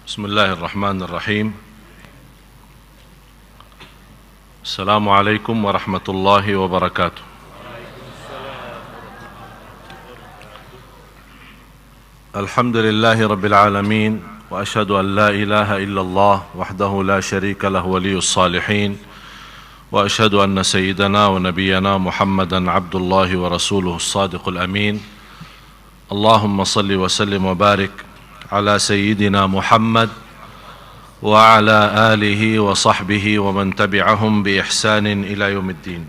بسم الله الرحمن الرحيم. السلام عليكم ورحمة الله وبركاته. الحمد لله رب العالمين، وأشهد أن لا إله إلا الله وحده لا شريك له ولي الصالحين، وأشهد أن سيدنا ونبينا محمدا عبد الله ورسوله الصادق الأمين. اللهم صل وسلم وبارك على سيدنا محمد وعلى آله وصحبه ومن تبعهم بإحسان إلى يوم الدين.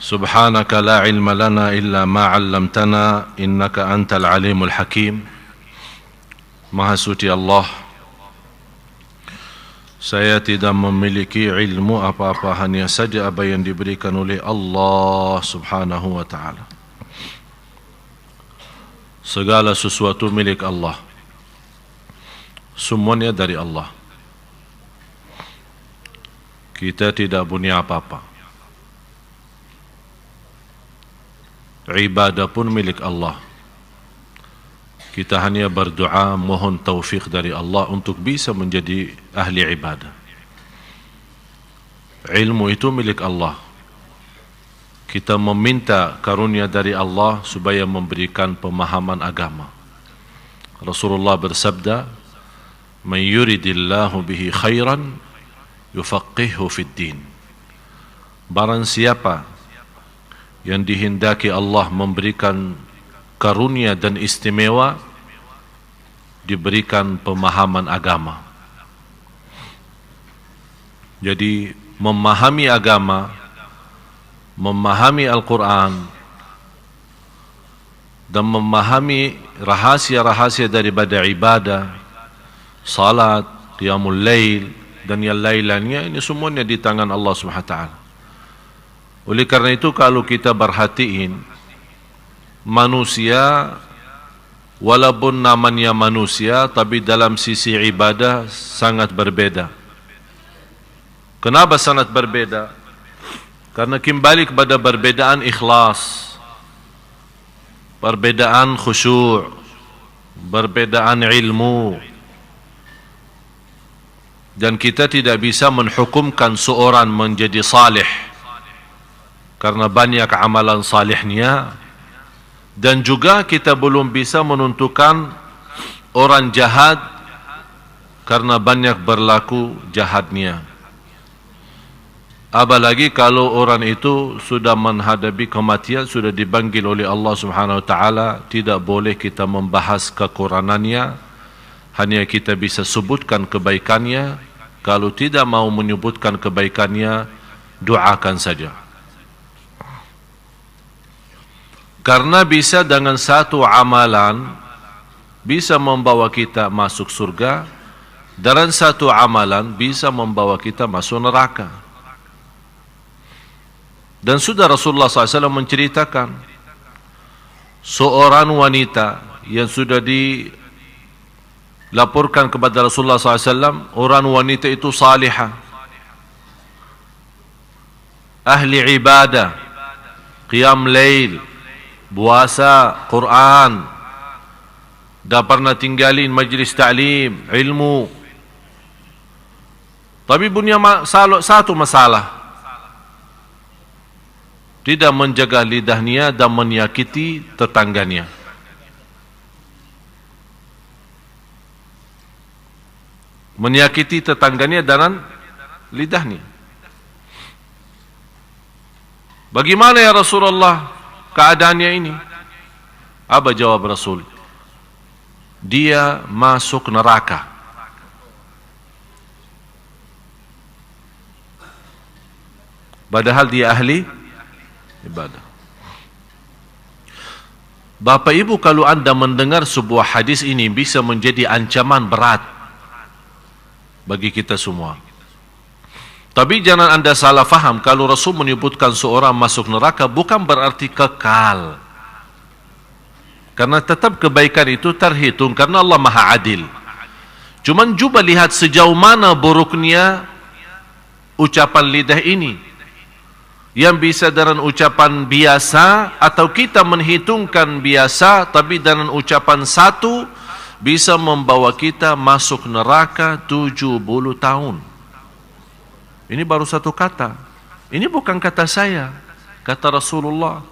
سبحانك لا علم لنا إلا ما علمتنا إنك أنت العليم الحكيم. Maha suci Allah, saya tidak memiliki ilmu apa-apa, hanya saja apa yang diberikan oleh Allah Subhanahu wa ta'ala. Segala sesuatu milik Allah, semuanya dari Allah. Kita tidak punya apa-apa. Ibadah pun milik Allah. Kita hanya berdoa mohon taufik dari Allah untuk bisa menjadi ahli ibadah. Ilmu itu milik Allah. Kita meminta karunia dari Allah supaya memberikan pemahaman agama. Rasulullah bersabda, "Man yuridillahu bihi khairan yufaqqihhu fid din." Barang siapa yang dihendaki Allah memberikan karunia dan istimewa, diberikan pemahaman agama. Jadi memahami agama, memahami Al-Quran, dan memahami rahasia-rahasia daripada ibadah, salat, qiyamul lail, dan yang lain-lainnya, ini semuanya di tangan Allah SWT. Oleh karena itu, kalau kita perhatiin, manusia, walaupun namanya manusia, tapi dalam sisi ibadah sangat berbeda. Kenapa sangat berbeda? Karena kembali kepada perbedaan ikhlas, perbedaan khusyuk, perbedaan ilmu. Dan kita tidak bisa menghukumkan seorang menjadi salih karena banyak amalan salihnya, dan juga kita belum bisa menentukan orang jahat karena banyak berlaku jahatnya. Apalagi kalau orang itu sudah menghadapi kematian, sudah dipanggil oleh Allah Subhanahu wa ta'ala, tidak boleh kita membahas kekurangannya, hanya kita bisa sebutkan kebaikannya. Kalau tidak mau menyebutkan kebaikannya, doakan saja. Karena bisa dengan satu amalan bisa membawa kita masuk surga, dan satu amalan bisa membawa kita masuk neraka. Dan sudah Rasulullah SAW menceritakan seorang wanita yang sudah dilaporkan kepada Rasulullah SAW, orang wanita itu salihah, ahli ibadah, qiyam lail, puasa, Quran, dah pernah tinggalin majlis ta'lim, ilmu. Tapi punya satu masalah, tidak menjaga lidahnya dan menyakiti tetangganya. Menyakiti tetangganya dengan lidahnya. Bagaimana ya Rasulullah keadaannya ini? Apa jawab Rasul? Dia masuk neraka. Padahal dia ahli ibadah. Bapak Ibu, kalau anda mendengar sebuah hadis ini, bisa menjadi ancaman berat bagi kita semua. Tapi jangan anda salah faham, kalau Rasul menyebutkan seorang masuk neraka bukan berarti kekal. Karena tetap kebaikan itu terhitung, karena Allah Maha Adil. Cuman coba lihat sejauh mana buruknya ucapan lidah ini. yang bisa dengan ucapan biasa, atau kita menghitungkan biasa tapi dengan ucapan satu bisa membawa kita masuk neraka 70 tahun. Ini baru satu kata. Ini bukan kata saya, kata Rasulullah.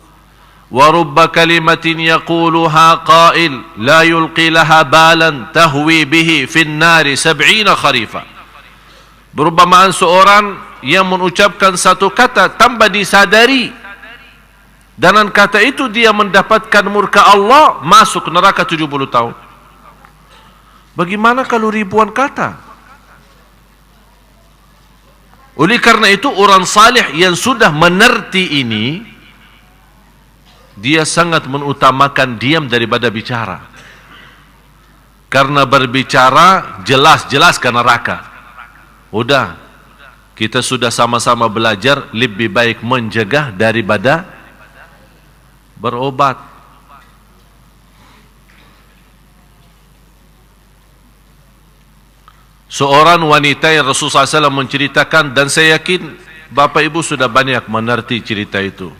Wa rubba kalimatin yaquluha qail la yulqi laha balan tahwi bihi fin nari 70 kharifa. Berumpamaan seorang yang mengucapkan satu kata tanpa disadari, dan kata itu dia mendapatkan murka Allah, masuk neraka 70 tahun. Bagaimana kalau ribuan kata? Oleh karena itu orang salih yang sudah menerti ini, dia sangat mengutamakan diam daripada bicara. Karena berbicara jelas-jelas ke neraka. Udah, kita sudah sama-sama belajar lebih baik mencegah daripada berobat. Seorang wanita yang Rasulullah SAW menceritakan, dan saya yakin Bapak Ibu sudah banyak mengerti cerita itu.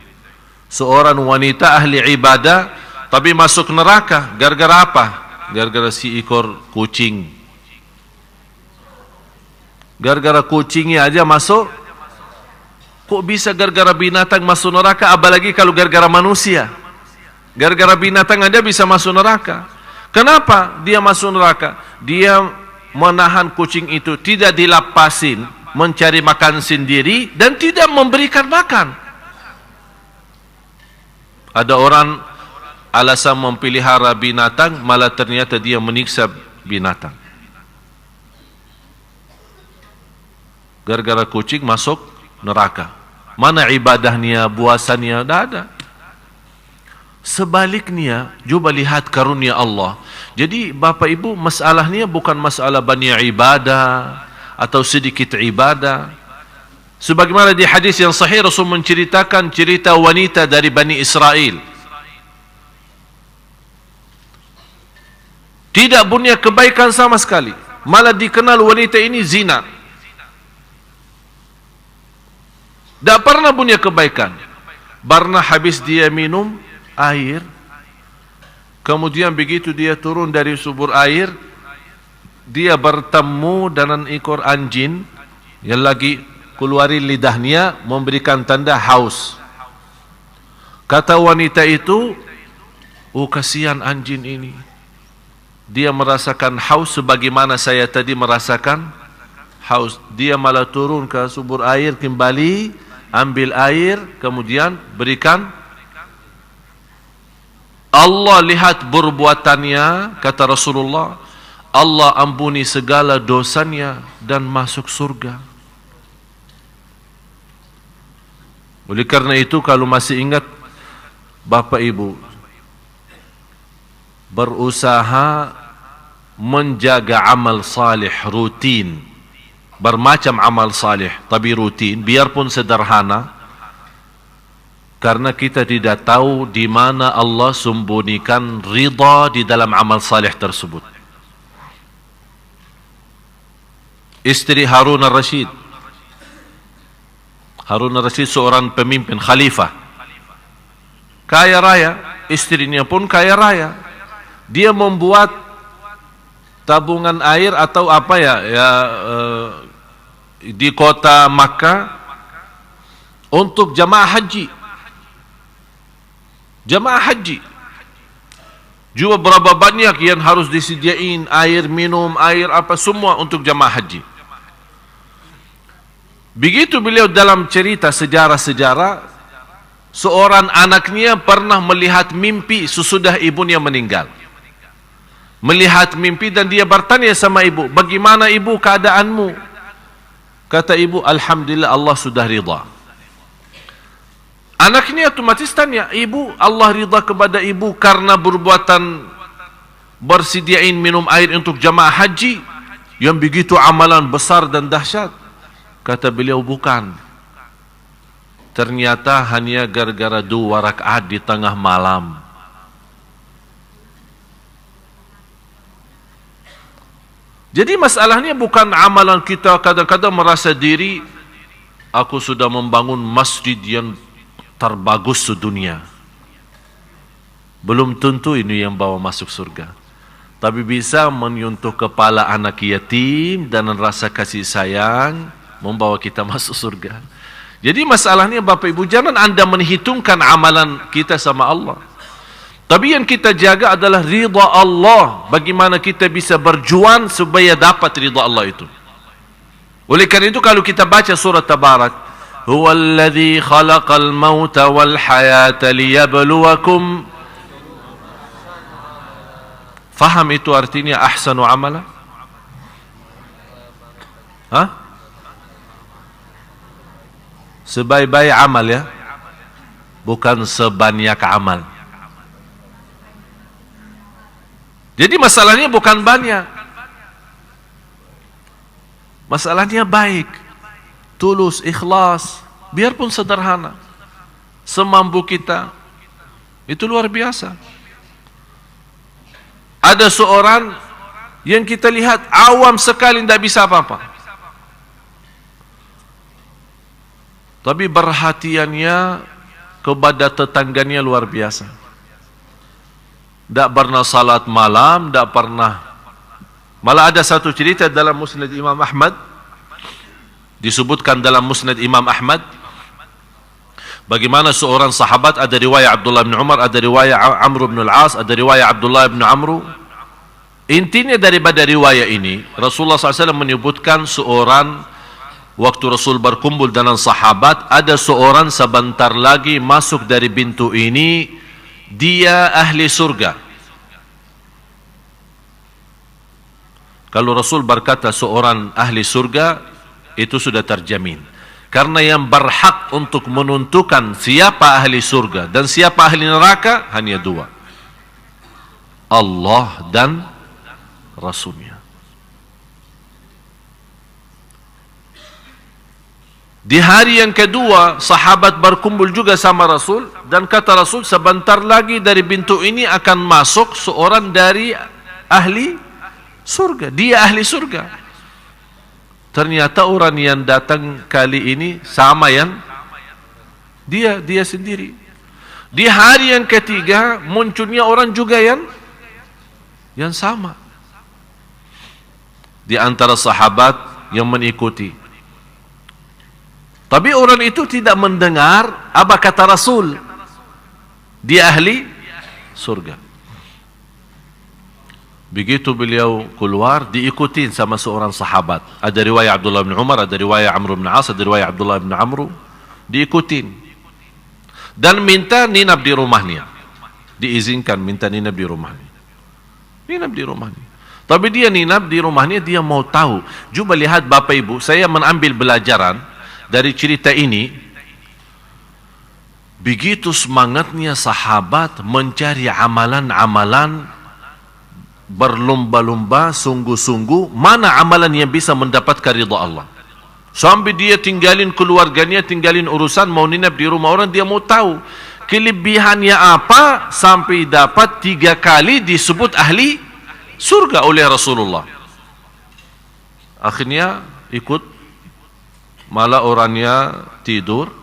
Seorang wanita ahli ibadah tapi masuk neraka. Gara-gara apa? Gara-gara si ekor kucing. Gara-gara kucingnya aja masuk. Kok bisa gara-gara binatang masuk neraka? Apalagi kalau gara-gara manusia. Gara-gara binatang aja bisa masuk neraka. Kenapa dia masuk neraka? Dia menahan kucing itu, tidak dilapasin, mencari makan sendiri, dan tidak memberikan makan. Ada orang alasan memelihara binatang, malah ternyata dia menyiksa binatang. Gara-gara kucing masuk neraka. Mana ibadahnya, puasanya? Tidak ada. Sebaliknya, coba lihat karunia Allah. Jadi Bapak Ibu, masalahnya bukan masalah banyak ibadah atau sedikit ibadah. Sebagaimana di hadis yang sahih, Rasul menceritakan cerita wanita dari Bani Israel. Tidak punya kebaikan sama sekali. Malah dikenal wanita ini zina. Tak pernah punya kebaikan. Karena habis dia minum air, kemudian begitu dia turun dari sumber air, dia bertemu dengan ekor anjing yang lagi keluarin lidahnya, memberikan tanda haus. Kata wanita itu, oh kasihan anjing ini, dia merasakan haus sebagaimana saya tadi merasakan haus. Dia malah turun ke sumber air kembali, ambil air, kemudian berikan. Allah lihat perbuatannya, kata Rasulullah, Allah ampuni segala dosanya dan masuk surga. Oleh karena itu, kalau masih ingat Bapak Ibu, berusaha menjaga amal salih rutin, bermacam amal salih tapi rutin, biarpun sederhana, karena kita tidak tahu di mana Allah sembunyikan ridha di dalam amal salih tersebut. Istri Harun al-Rashid. Harun al-Rashid seorang pemimpin khalifah, kaya raya, istrinya pun kaya raya. Dia membuat tabungan air atau apa di kota Makkah untuk jamaah haji. Jamaah haji. Juga berapa banyak yang harus disediain air minum, air apa semua untuk jamaah haji. Begitu beliau dalam cerita sejarah-sejarah, seorang anaknya pernah melihat mimpi sesudah ibunya meninggal. Melihat mimpi dan dia bertanya sama ibu, bagaimana ibu keadaanmu? Kata ibu, alhamdulillah Allah sudah ridha. Anaknya otomatis tanya, ibu, Allah ridha kepada ibu karena perbuatan bersediain minum air untuk jamaah haji yang begitu amalan besar dan dahsyat? Kata beliau, bukan. Ternyata hanya gara-gara 2 rakaat di tengah malam. Jadi masalahnya bukan amalan kita kadang-kadang merasa diri aku sudah membangun masjid yang terbagus sedunia. Belum tentu ini yang bawa masuk surga, tapi bisa menyentuh kepala anak yatim dan rasa kasih sayang membawa kita masuk surga. Jadi masalahnya Bapak Ibu, jangan Anda menghitungkan amalan kita sama Allah, tapi yang kita jaga adalah ridha Allah. Bagaimana kita bisa berjuang supaya dapat ridha Allah itu. Oleh karena itu kalau kita baca surat Tabarak, huwallazi khalaqal mauta wal hayata liyabluwakum, faham itu artinya ahsanu amala? Hah? Sebaik-baik amal ya, bukan sebanyak amal. Jadi masalahnya bukan banyak, masalahnya baik, tulus, ikhlas, biarpun sederhana, semampu kita. Itu luar biasa. Ada seorang yang kita lihat awam sekali, tidak bisa apa-apa, tapi perhatiannya kepada tetangganya luar biasa. Tidak pernah salat malam, tidak pernah. Malah ada satu cerita dalam Musnad Imam Ahmad, disebutkan dalam Musnad Imam Ahmad, bagaimana seorang sahabat, ada riwayat Abdullah bin Umar, ada riwayat Amr bin Al-As, ada riwayat Abdullah bin Amru. Intinya daripada riwayat ini, Rasulullah SAW menyebutkan seorang, waktu Rasul berkumpul dengan sahabat, ada seorang sebentar lagi masuk dari pintu ini, dia ahli surga. Kalau Rasul berkata seorang ahli surga, itu sudah terjamin. Karena yang berhak untuk menentukan siapa ahli surga dan siapa ahli neraka hanya dua, Allah dan Rasulnya. Di hari yang kedua, sahabat berkumpul juga sama Rasul, dan kata Rasul, sebentar lagi dari pintu ini akan masuk seorang dari ahli surga. Dia ahli surga. Ternyata orang yang datang kali ini sama yang dia sendiri. Di hari yang ketiga munculnya orang juga yang sama. Di antara sahabat yang mengikuti. Tapi orang itu tidak mendengar apa kata Rasul. Dia ahli surga. Begitu beliau keluar, diikutin sama seorang sahabat. Ada riwayat Abdullah bin Umar, ada riwayat Amr bin As, ada riwayat Abdullah bin Amru. Diikutin. Dan minta ninap di rumahnya. Diizinkan minta ninap di rumahnya. Ninap di rumahnya. Tapi dia ninap di rumahnya, dia mau tahu. Coba lihat Bapak Ibu, saya mengambil pelajaran dari cerita ini. Begitu semangatnya sahabat mencari amalan-amalan, berlomba-lomba, sungguh-sungguh, mana amalan yang bisa mendapatkan ridha Allah. Sampai dia tinggalin keluarganya, tinggalin urusan, mau ninap di rumah orang, dia mau tahu kelebihannya apa sampai dapat 3 kali disebut ahli surga oleh Rasulullah. Akhirnya ikut, malah orangnya tidur.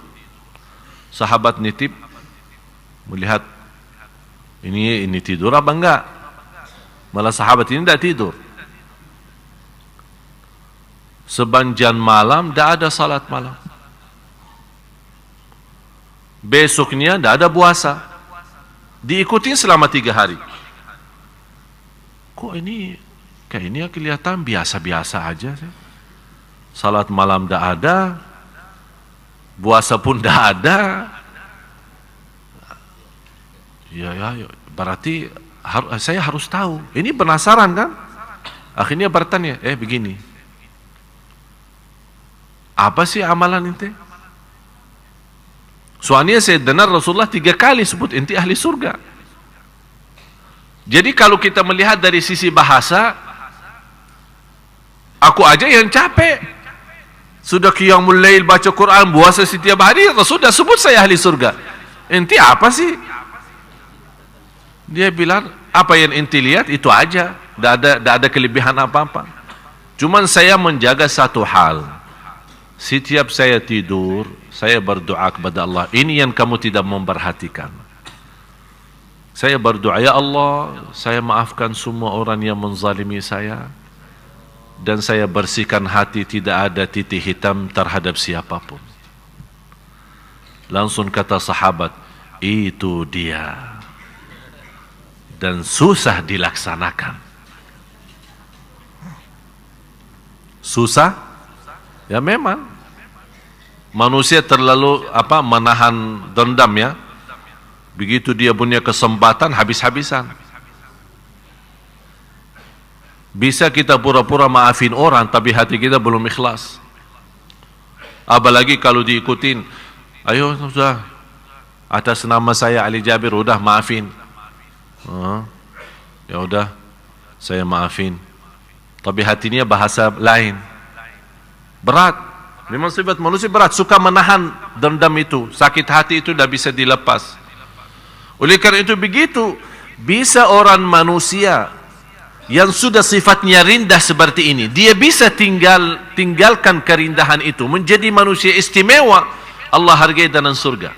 Sahabat nitip, melihat ini tidur apa enggak. Malah sahabat ini tidak tidur. Sepanjang malam tidak ada salat malam. Besoknya tidak ada puasa. Diikutin selama 3 hari. Kok ini kayaknya kelihatan biasa-biasa aja sih. Salat malam tidak ada, puasa pun tidak ada. Ya, berarti saya harus tahu. Ini penasaran kan? Akhirnya bertanya, begini, apa sih amalan ente? Soalnya saya dengar Rasulullah 3 kali sebut ente ahli surga. Jadi kalau kita melihat dari sisi bahasa, aku aja yang capek. Sudah qiyamul lail, baca Quran, puasa setiap hari, Rasul sudah sebut saya ahli surga. Ente apa sih? Dia bilang, apa yang ente lihat itu aja, tidak ada kelebihan apa-apa. Cuman saya menjaga satu hal. Setiap saya tidur, saya berdoa kepada Allah. Ini yang kamu tidak memperhatikan. Saya berdoa, ya Allah, saya maafkan semua orang yang menzalimi saya. Dan saya bersihkan hati, tidak ada titik hitam terhadap siapapun. Langsung kata sahabat, itu dia. Dan susah dilaksanakan. Susah? Ya memang. Manusia terlalu menahan dendam ya. Begitu dia punya kesempatan, habis-habisan. Bisa kita pura-pura maafin orang, tapi hati kita belum ikhlas. Apalagi kalau diikutin, ayo sudah, atas nama saya Ali Jabir, udah maafin. Ya udah, saya maafin. Tapi hatinya bahasa lain. Berat. Memang sifat manusia berat, suka menahan dendam itu. Sakit hati itu tidak bisa dilepas. Oleh karena itu begitu, bisa orang manusia yang sudah sifatnya rendah seperti ini, dia bisa tinggalkan kerindahan itu, menjadi manusia istimewa, Allah hargai dalam surga.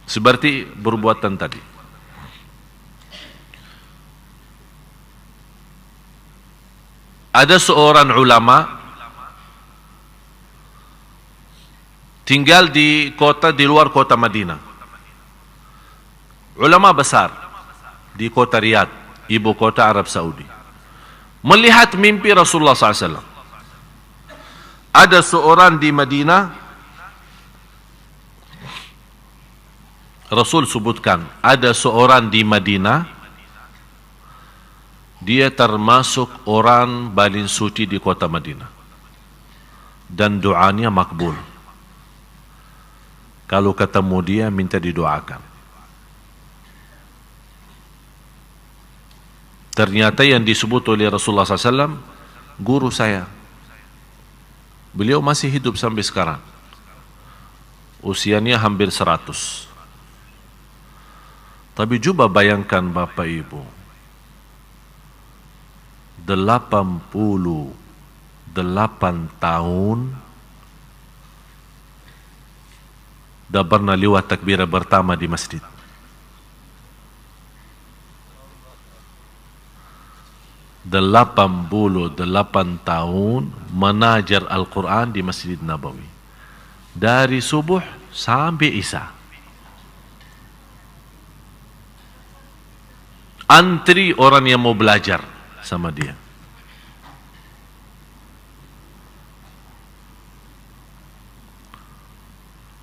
Seperti perbuatan tadi. Ada seorang ulama tinggal di luar kota Madinah. Ulama besar di kota Riyadh, ibu kota Arab Saudi. Melihat mimpi Rasulullah SAW. Ada seorang di Madinah, Rasul sebutkan, ada seorang di Madinah, dia termasuk orang paling suci di kota Madinah. Dan doanya makbul. Kalau ketemu dia, minta didoakan. Ternyata yang disebut oleh Rasulullah SAW, guru saya. Beliau masih hidup sampai sekarang. Usianya hampir 100. Tapi coba bayangkan Bapak Ibu, 88 tahun dah pernah lewat takbirah pertama di masjid. Delapan tahun menajar Al-Quran di Masjid Nabawi. Dari subuh sampai isya. Antri orang yang mau belajar sama dia.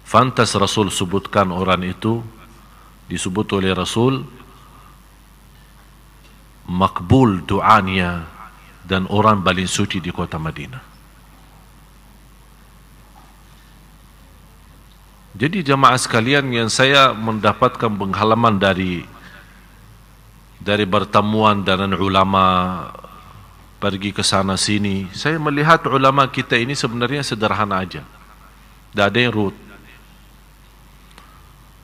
Fantas Rasul sebutkan orang itu, disebut oleh Rasul makbul doanya dan orang paling suci di kota Madinah. Jadi jamaah sekalian, yang saya mendapatkan pengalaman dari pertemuan dengan ulama, pergi ke sana sini, saya melihat ulama kita ini sebenarnya sederhana aja, tidak ada yang ruwet.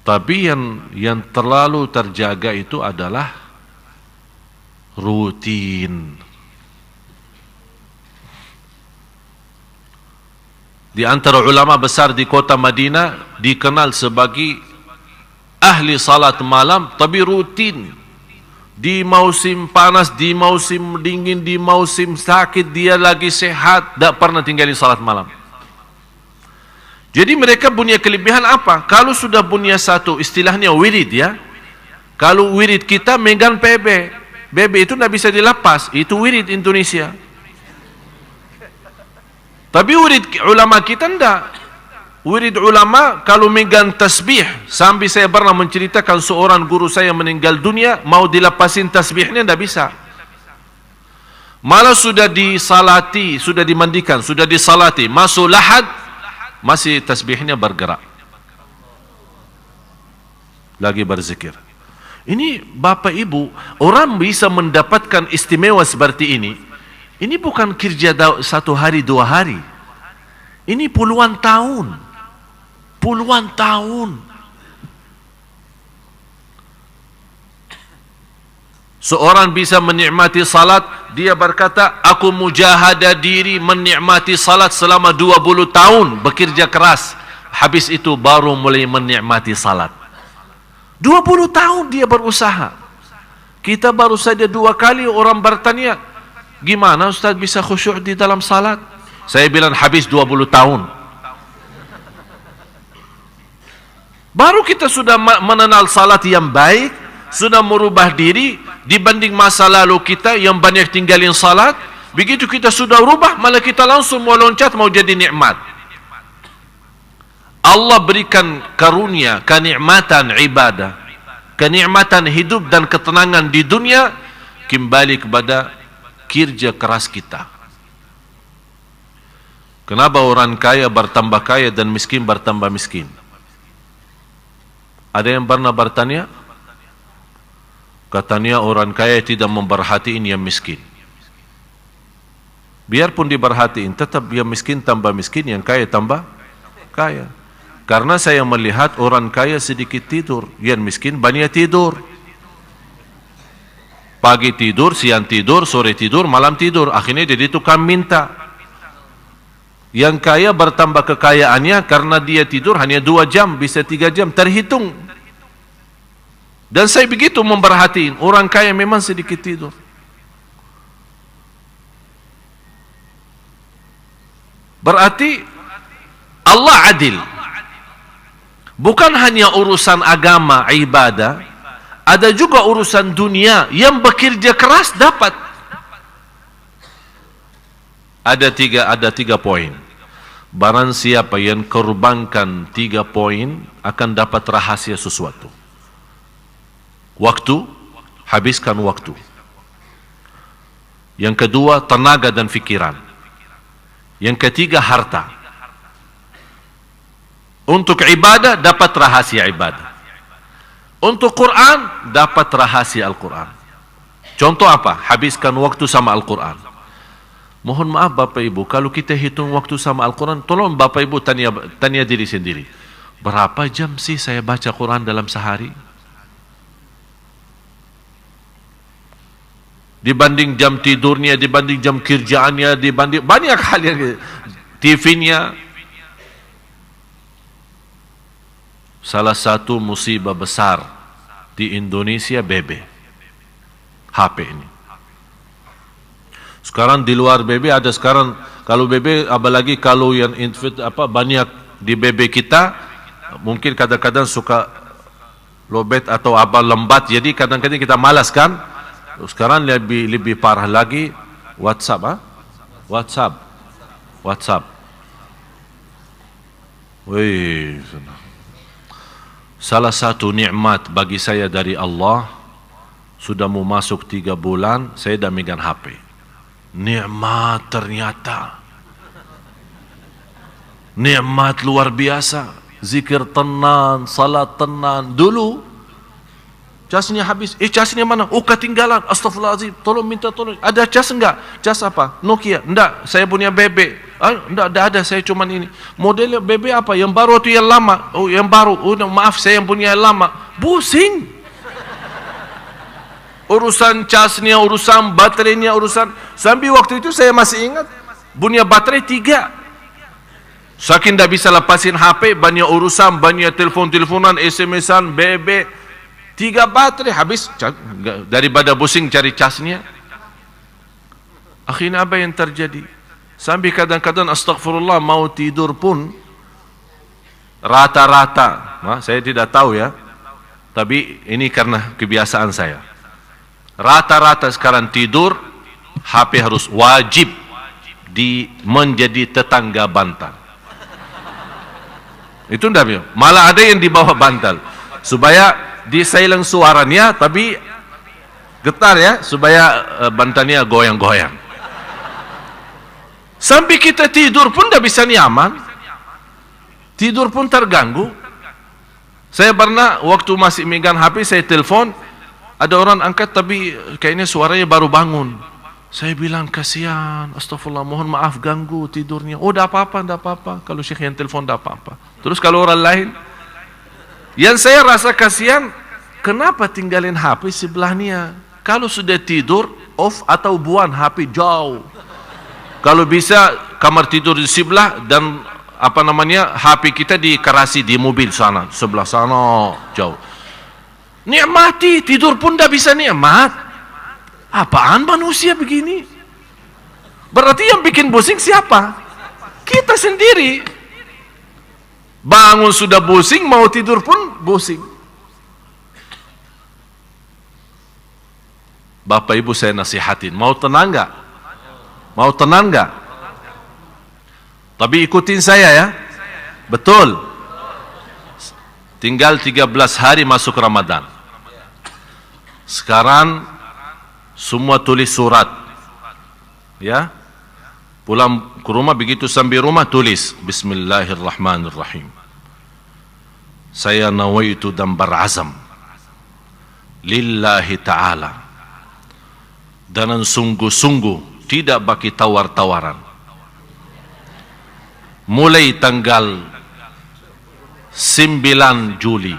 Tapi yang terlalu terjaga itu adalah rutin. Di antara ulama besar di kota Madinah dikenal sebagai ahli salat malam, tapi rutin. Di musim panas, di musim dingin, di musim sakit, dia lagi sehat, tidak pernah tinggal di salat malam. Jadi mereka punya kelebihan apa? Kalau sudah punya satu, istilahnya wirid ya. Kalau wirid kita megang PB. BB itu tidak bisa dilepas, itu wirid Indonesia. Tapi wirid ulama kita tidak. Wirid ulama kalau megang tasbih, sampai saya pernah menceritakan seorang guru saya meninggal dunia, mau dilepasin tasbihnya tidak bisa. Malah sudah disalati, sudah dimandikan, sudah disalati, masuk lahad, masih tasbihnya bergerak. Lagi berzikir. Ini Bapak Ibu, orang bisa mendapatkan istimewa seperti ini. Ini bukan kerja satu hari, 2 hari. Ini puluhan tahun. Puluhan tahun. Seorang bisa menikmati salat dia berkata, aku mujahadah diri menikmati salat selama 20 tahun, bekerja keras. Habis itu baru mulai menikmati salat. 20 tahun dia berusaha. Kita baru saja 2 kali orang bertanya, gimana Ustaz bisa khusyuk di dalam salat? Saya bilang habis 20 tahun. Baru kita sudah mengenal salat yang baik, sudah merubah diri dibanding masa lalu kita yang banyak tinggalin salat. Begitu kita sudah rubah, malah kita langsung mau loncat, mau jadi nikmat. Allah berikan karunia, kenikmatan ibadah, kenikmatan hidup dan ketenangan di dunia, kembali kepada kerja keras kita. Kenapa orang kaya bertambah kaya dan miskin bertambah miskin? Ada yang pernah bertanya? Katanya orang kaya tidak memperhatiin yang miskin. Biarpun diperhatiin, tetap yang miskin tambah miskin, yang kaya tambah kaya. Karena saya melihat orang kaya sedikit tidur, yang miskin banyak tidur. Pagi tidur, siang tidur, sore tidur, malam tidur. Akhirnya jadi tukang minta. Yang kaya bertambah kekayaannya karena dia tidur hanya 2 jam, bisa 3 jam, terhitung. Dan saya begitu memperhatiin, orang kaya memang sedikit tidur. Berarti Allah adil. Bukan hanya urusan agama, ibadah, ada juga urusan dunia. Yang bekerja keras dapat. Ada tiga poin. Barang siapa yang korbankan 3 poin akan dapat rahasia sesuatu. Waktu, habiskan waktu. Yang kedua, tenaga dan fikiran. Yang ketiga, harta. Untuk ibadah, dapat rahasia ibadah. Untuk Quran, dapat rahasia Al-Quran. Contoh apa? Habiskan waktu sama Al-Quran. Mohon maaf Bapak Ibu, kalau kita hitung waktu sama Al-Quran, tolong Bapak Ibu tanya diri sendiri. Berapa jam sih saya baca Quran dalam sehari? Dibanding jam tidurnya, dibanding jam kerjaannya, dibanding banyak hal yang TV-nya. Salah satu musibah besar di Indonesia BB, HP ini. Sekarang di luar BB ada sekarang, kalau BB apalagi kalau yang banyak di BB kita, mungkin kadang-kadang suka lobet atau lembat, jadi kadang-kadang kita malas kan. Sekarang lebih parah lagi WhatsApp, WhatsApp. Wih, salah satu nikmat bagi saya dari Allah, sudah mau masuk 3 bulan saya dah megang HP. Nikmat ternyata. Nikmat luar biasa. Zikir tenang, salat tenang. Dulu casnya habis. Casnya mana? Oh, ketinggalan. Astaghfirullahaladzim. Tolong minta tolong. Ada cas enggak? Cas apa? Nokia? Enggak. Saya punya BB. Enggak ada. Saya cuman ini. Model BB apa? Yang baru atau yang lama? Oh, yang baru. Oh, maaf, saya yang punya yang lama. Pusing. Urusan casnya, urusan baterainya, urusan. Sampai waktu itu saya masih ingat. Punya baterai 3. Saking tidak bisa lepasin HP, banyak urusan, banyak telepon-teleponan, SMS-an, BB. 3 baterai habis, daripada pusing cari casnya. Akhirnya apa yang terjadi? Sampai kadang-kadang astagfirullah mau tidur pun rata-rata, saya tidak tahu ya, tapi ini karena kebiasaan saya. Rata-rata sekarang tidur HP harus wajib menjadi tetangga bantal. Itu enggak, malah ada yang di bawah bantal supaya di silent suaranya tapi getar ya, supaya bantalnya goyang-goyang. Sampai kita tidur pun tidak bisa nyaman, tidur pun terganggu. Saya pernah waktu masih megang HP, saya telepon, ada orang angkat tapi kayaknya suaranya baru bangun. Saya bilang kasihan, astagfirullah, mohon maaf ganggu tidurnya. Oh, tidak apa-apa, kalau syekh yang telepon tidak apa-apa. Terus kalau orang lain, yang saya rasa kasihan, kenapa tinggalin HP sebelahnya? Kalau sudah tidur, off atau buang HP jauh. Kalau bisa kamar tidur di sebelah dan HP kita di garasi di mobil sana, sebelah sana jauh. Nikmati, tidur pun dah bisa nikmat. Apaan manusia begini? Berarti yang bikin pusing siapa? Kita sendiri. Bangun sudah pusing, mau tidur pun pusing. Bapak Ibu saya nasihatin, mau tenang enggak? Mau tenang enggak? Tapi ikutin saya ya. Betul. Tinggal 13 hari masuk Ramadan. Sekarang semua tulis surat. Ya. Pulang ke rumah, begitu sampai rumah tulis Bismillahirrahmanirrahim. Saya nawaitu dan berazam lillahi ta'ala, dan sungguh-sungguh tidak bagi tawar-tawaran. Mulai tanggal 9 Juli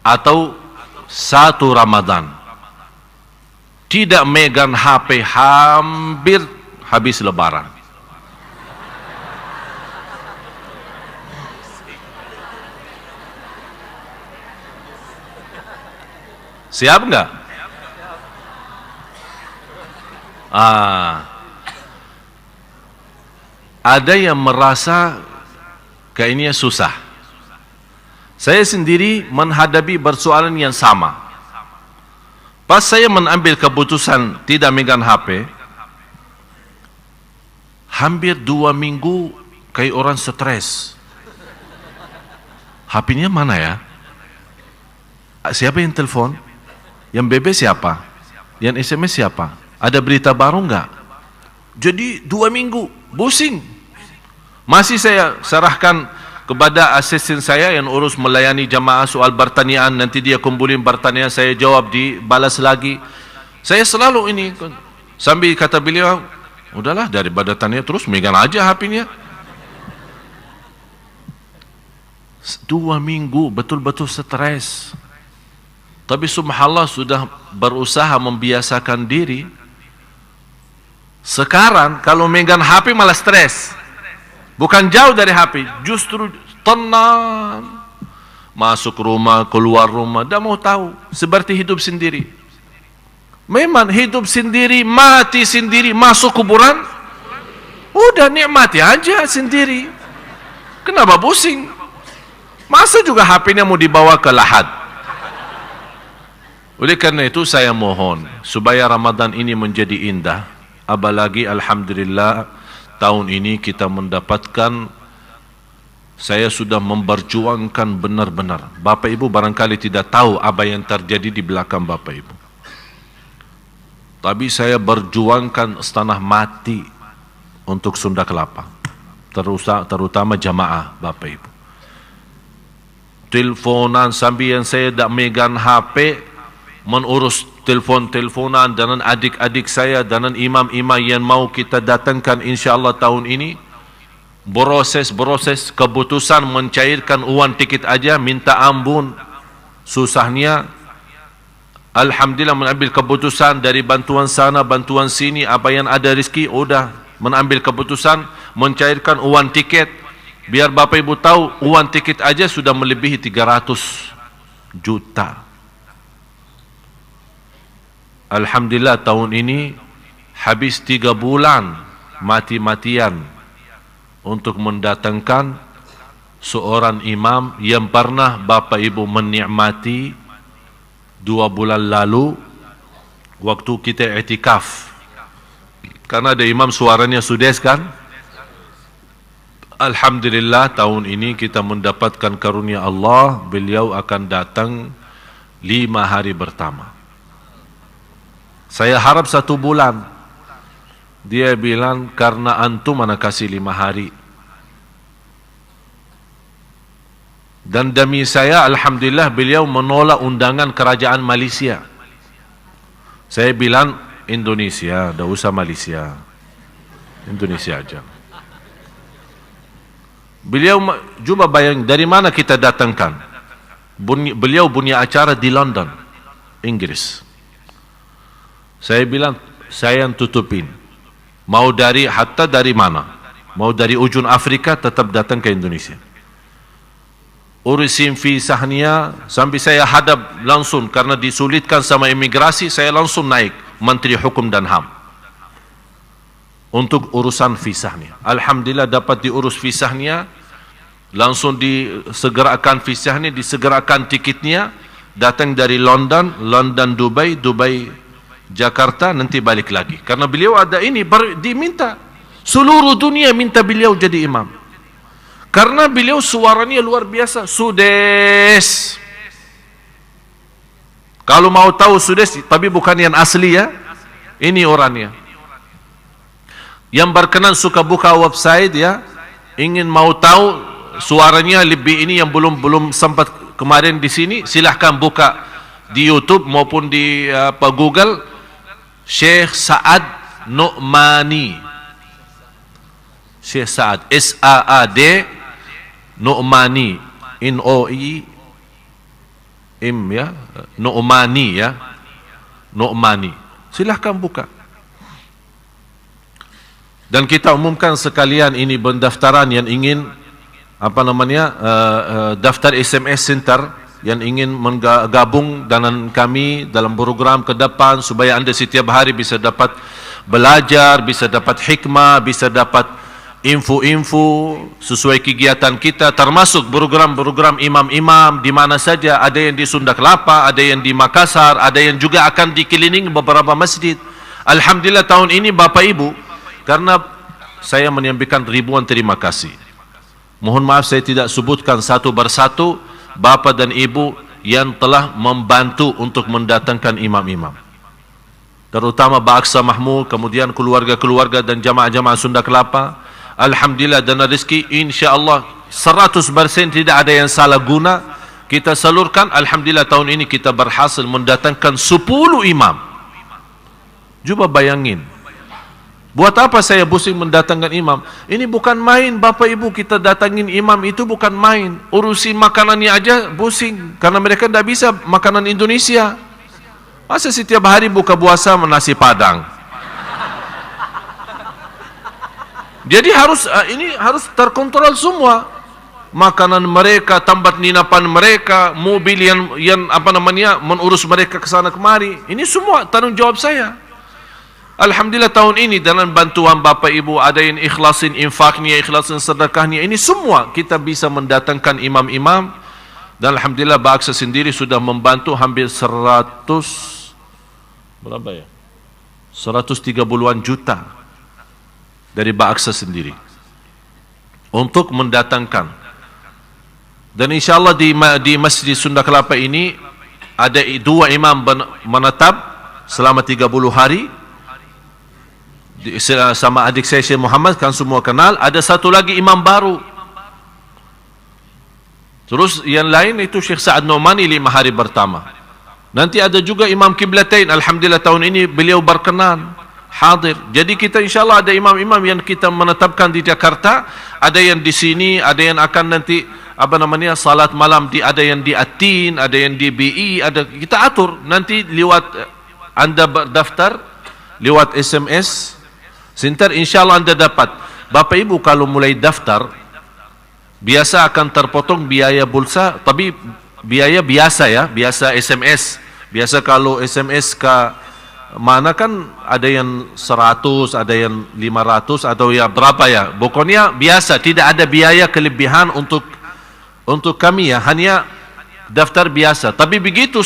atau 1 Ramadan tidak megang HP hampir habis lebaran. Siap enggak? Ada yang merasa kayaknya susah. Saya sendiri menghadapi persoalan yang sama. Pas saya mengambil keputusan tidak megang HP, hampir 2 minggu kayak orang stres. HP-nya mana ya? Siapa yang telepon? Yang BB siapa? Yang SMS siapa? Ada berita baru enggak? Jadi 2 minggu pusing. Masih saya serahkan kepada asisten saya yang urus melayani jamaah soal pertanyaan. Nanti dia kumpulin pertanyaan, saya jawab, dibalas lagi. Saya selalu ini. Sambil kata beliau, udahlah daripada tanya terus, megang aja HP-nya. 2 minggu betul-betul stres. Tapi subhanallah sudah berusaha membiasakan diri. Sekarang kalau megang HP malah stres. Bukan jauh dari HP, justru tenang. Masuk rumah, keluar rumah, dah mau tahu. Seperti hidup sendiri. Memang hidup sendiri, mati sendiri, masuk kuburan. Udah nikmati aja sendiri. Kenapa pusing? Masa juga HP-nya mau dibawa ke lahat? Oleh karena itu saya mohon supaya Ramadan ini menjadi indah. Apalagi alhamdulillah tahun ini kita mendapatkan, saya sudah memperjuangkan benar-benar. Bapak Ibu barangkali tidak tahu apa yang terjadi di belakang Bapak Ibu. Tapi saya berjuangkan setengah mati untuk Sunda Kelapa, terutama jamaah Bapak Ibu. Teleponan sambil yang saya tak megang HP, mengurus telefon-teleponan dengan adik-adik saya, dengan imam-imam yang mau kita datangkan insyaAllah tahun ini. Proses keputusan mencairkan uang tiket aja, minta ampun susahnya. Alhamdulillah mengambil keputusan dari bantuan sana, bantuan sini, apa yang ada rezeki, udah mengambil keputusan mencairkan uang tiket. Biar Bapak Ibu tahu, uang tiket aja sudah melebihi 300 juta. Alhamdulillah tahun ini habis 3 bulan mati-matian untuk mendatangkan seorang imam yang pernah Bapak Ibu menikmati 2 bulan lalu waktu kita i'tikaf. Karena ada imam suaranya sudes kan? Alhamdulillah tahun ini kita mendapatkan karunia Allah, beliau akan datang 5 hari pertama. Saya harap 1 bulan. Dia bilang karena antum mana kasih 5 hari. Dan demi saya alhamdulillah beliau menolak undangan kerajaan Malaysia. Saya bilang Indonesia, dah usah Malaysia. Indonesia aja. Beliau cuba bayang dari mana kita datangkan. Beliau punya acara di London, Inggris. Saya bilang saya yang tutupin. Mau hatta dari mana, mau dari ujung Afrika tetap datang ke Indonesia. Urusin visahnya sampai saya hadap langsung karena disulitkan sama imigrasi, saya langsung naik Menteri Hukum dan HAM untuk urusan visahnya. Alhamdulillah dapat diurus visahnya, langsung disegerakan visahnya, disegerakan tiketnya, datang dari London, Dubai, Jakarta, nanti balik lagi. Karena beliau ada ini, diminta. Seluruh dunia minta beliau jadi imam. Karena beliau suaranya luar biasa. Sudes. Kalau mau tahu Sudes, tapi bukan yang asli ya. Ini orangnya. Yang berkenan suka buka website ya. Ingin mau tahu suaranya lebih ini yang belum sempat kemarin di sini, silahkan buka di YouTube maupun di Google. Syekh Sa'ad Nu'mani, Syekh Sa'ad S-A-A-D Nu'mani, N-O-I-M ya, Nu'mani ya, Nu'mani. Silahkan buka. Dan kita umumkan sekalian ini pendaftaran yang ingin daftar SMS Center yang ingin menggabung dengan kami dalam program ke depan supaya anda setiap hari bisa dapat belajar, bisa dapat hikmah, bisa dapat info-info sesuai kegiatan kita, termasuk program-program imam-imam di mana saja, ada yang di Sunda Kelapa, ada yang di Makassar, ada yang juga akan dikelilingi beberapa masjid. Alhamdulillah tahun ini Bapak Ibu, karena saya menyampaikan ribuan terima kasih. Mohon maaf saya tidak sebutkan satu persatu Bapa dan Ibu yang telah membantu untuk mendatangkan imam-imam, terutama Baksa Mahmud, kemudian keluarga-keluarga dan jamaah-jamaah Sunda Kelapa. Alhamdulillah, dan rezeki insyaAllah 100% tidak ada yang salah guna kita salurkan. Alhamdulillah tahun ini kita berhasil mendatangkan 10 imam. Coba bayangin, buat apa saya pusing mendatangkan imam? Ini bukan main Bapak Ibu, kita datangin imam itu bukan main. Urusin makanannya aja pusing, karena mereka tidak bisa makanan Indonesia. Masa setiap hari buka puasa nasi padang? Jadi ini harus terkontrol semua. Makanan mereka, tempat ninapan mereka, mobil yang mengurus mereka ke sana kemari. Ini semua tanggung jawab saya. Alhamdulillah tahun ini dengan bantuan Bapak Ibu, ada yang ikhlasin infaknya, ikhlasin sedekahnya, ini semua kita bisa mendatangkan imam-imam. Dan Alhamdulillah Baksa sendiri sudah membantu hampir 130-an juta dari Baksa sendiri untuk mendatangkan. Dan insyaAllah di Masjid Sunda Kelapa ini ada 2 imam menetap selama 30 hari sama adik saya Syekh Muhammad, kan semua kenal. Ada satu lagi imam baru. Terus yang lain itu Syekh Sa'ad Nu'mani 5 hari pertama. Nanti ada juga imam Qiblatain. Alhamdulillah tahun ini beliau berkenan hadir. Jadi kita insyaAllah ada imam-imam yang kita menetapkan di Jakarta, ada yang di sini, ada yang akan nanti salat malam ada yang di Atin, ada yang di BI, ada kita atur nanti lewat anda berdaftar lewat SMS Center, insyaAllah anda dapat. Bapak Ibu kalau mulai daftar, biasa akan terpotong biaya pulsa, tapi biaya biasa ya, biasa SMS. Biasa kalau SMS ke mana kan ada yang 100, ada yang 500, atau ya berapa ya. Pokoknya biasa, tidak ada biaya kelebihan untuk kami ya, hanya daftar biasa. Tapi begitu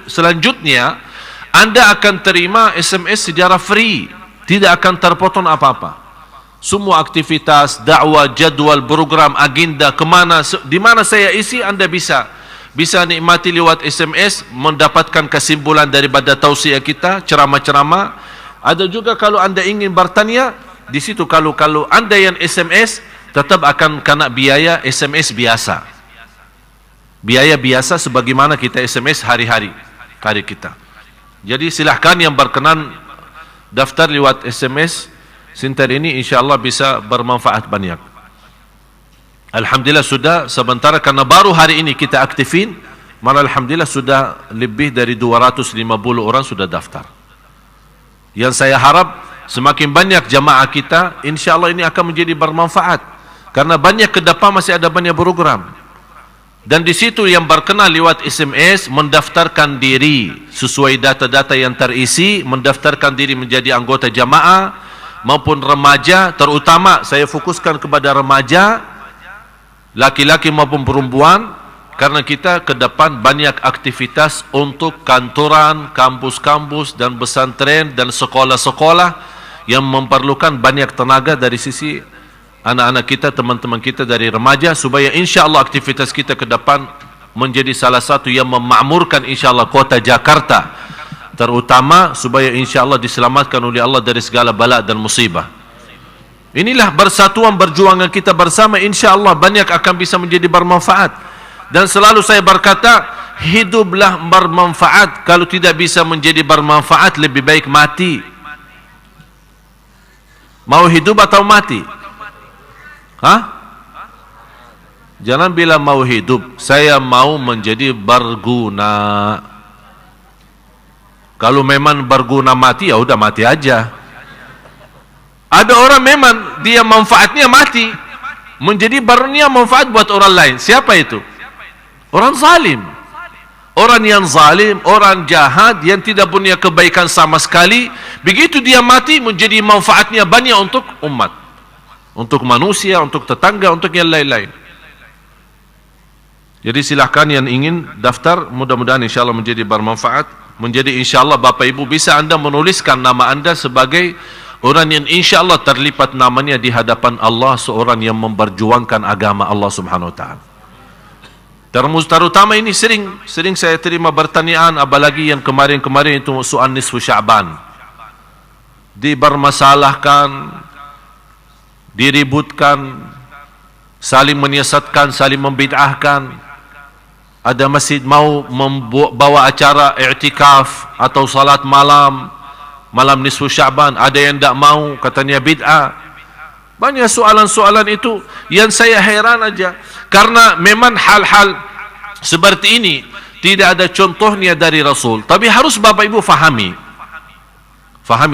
selanjutnya, anda akan terima SMS secara free. Tidak akan terpotong apa-apa. Semua aktivitas, dakwah, jadwal, program, agenda, kemana, di mana saya isi, anda bisa nikmati lewat SMS, mendapatkan kesimpulan daripada tausiah kita, ceramah-ceramah. Ada juga kalau anda ingin bertanya, di situ kalau anda yang SMS, tetap akan kena biaya SMS biasa. Biaya biasa sebagaimana kita SMS hari-hari kita. Jadi silahkan yang berkenan daftar lewat SMS Center ini, insyaAllah bisa bermanfaat banyak. Alhamdulillah sudah sementara, karena baru hari ini kita aktifin, malah Alhamdulillah sudah lebih dari 250 orang sudah daftar. Yang saya harap semakin banyak jamaah kita, insya Allah ini akan menjadi bermanfaat. Karena banyak ke depan masih ada banyak program. Dan di situ yang berkenal lewat SMS, mendaftarkan diri sesuai data-data yang terisi, mendaftarkan diri menjadi anggota jamaah maupun remaja, terutama saya fokuskan kepada remaja, laki-laki maupun perempuan, karena kita ke depan banyak aktivitas untuk kantoran, kampus-kampus dan pesantren dan sekolah-sekolah yang memerlukan banyak tenaga dari sisi anak-anak kita, teman-teman kita dari remaja, supaya insya Allah aktivitas kita ke depan menjadi salah satu yang memakmurkan insya Allah kota Jakarta, terutama supaya insya Allah diselamatkan oleh Allah dari segala bala dan musibah. Inilah bersatuan berjuangan kita bersama, insya Allah banyak akan bisa menjadi bermanfaat. Dan selalu saya berkata, hiduplah bermanfaat. Kalau tidak bisa menjadi bermanfaat, lebih baik mati. Mau hidup atau mati? Hah? Jangan bilang mau hidup. Saya mau menjadi berguna. Kalau memang berguna mati, ya udah mati aja. Ada orang memang dia manfaatnya mati, menjadi barunya manfaat buat orang lain. Siapa itu? Orang zalim. Orang yang zalim, orang jahat yang tidak punya kebaikan sama sekali, begitu dia mati menjadi manfaatnya banyak untuk umat, untuk manusia, untuk tetangga, untuk yang lain-lain. Jadi silahkan yang ingin daftar, mudah-mudahan insya Allah menjadi bermanfaat. Menjadi insya Allah Bapak Ibu bisa Anda menuliskan nama Anda sebagai orang yang insya Allah terlipat namanya di hadapan Allah, seorang yang memperjuangkan agama Allah Subhanahu Wa Taala. Terutama ini sering saya terima pertanyaan, apalagi yang kemarin-kemarin itu soal nisfu Sya'ban, dibermasalahkan, diributkan, saling menyesatkan, saling membid'ahkan. Ada masjid mau membawa acara i'tikaf atau salat malam nisfu Sya'ban, ada yang tidak mau, katanya bid'ah. Banyak soalan-soalan itu yang saya heran aja, karena memang hal-hal seperti ini tidak ada contohnya dari Rasul. Tapi harus Bapak Ibu fahami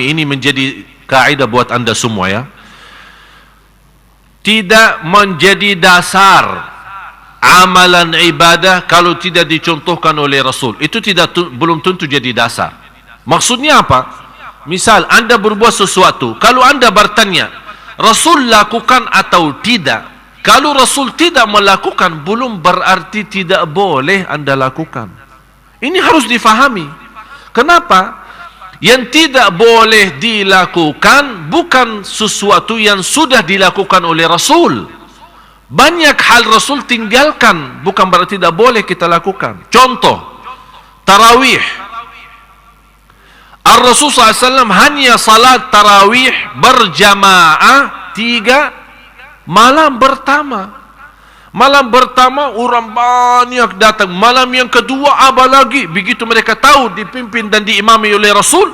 ini menjadi kaidah buat Anda semua ya. Tidak menjadi dasar amalan ibadah kalau tidak dicontohkan oleh Rasul. Itu belum tentu jadi dasar. Maksudnya apa? Misal Anda berbuat sesuatu, kalau Anda bertanya Rasul lakukan atau tidak, kalau Rasul tidak melakukan, belum berarti tidak boleh Anda lakukan. Ini harus difahami. Kenapa? Yang tidak boleh dilakukan bukan sesuatu yang sudah dilakukan oleh Rasul. Banyak hal Rasul tinggalkan, bukan berarti tidak boleh kita lakukan. Contoh, tarawih. Ar-Rasul SAW hanya salat tarawih berjamaah 3 malam pertama. Malam pertama orang banyak datang. Malam yang kedua apa lagi? Begitu mereka tahu dipimpin dan diimami oleh Rasul,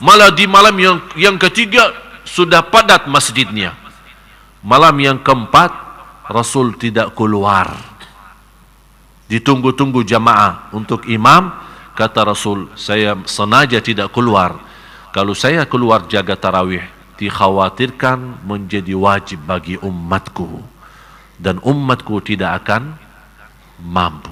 malah di malam yang ketiga sudah padat masjidnya. Malam yang keempat Rasul tidak keluar. Ditunggu-tunggu jamaah untuk imam. Kata Rasul, saya sengaja tidak keluar. Kalau saya keluar jaga tarawih, dikhawatirkan menjadi wajib bagi umatku, dan umatku tidak akan mampu.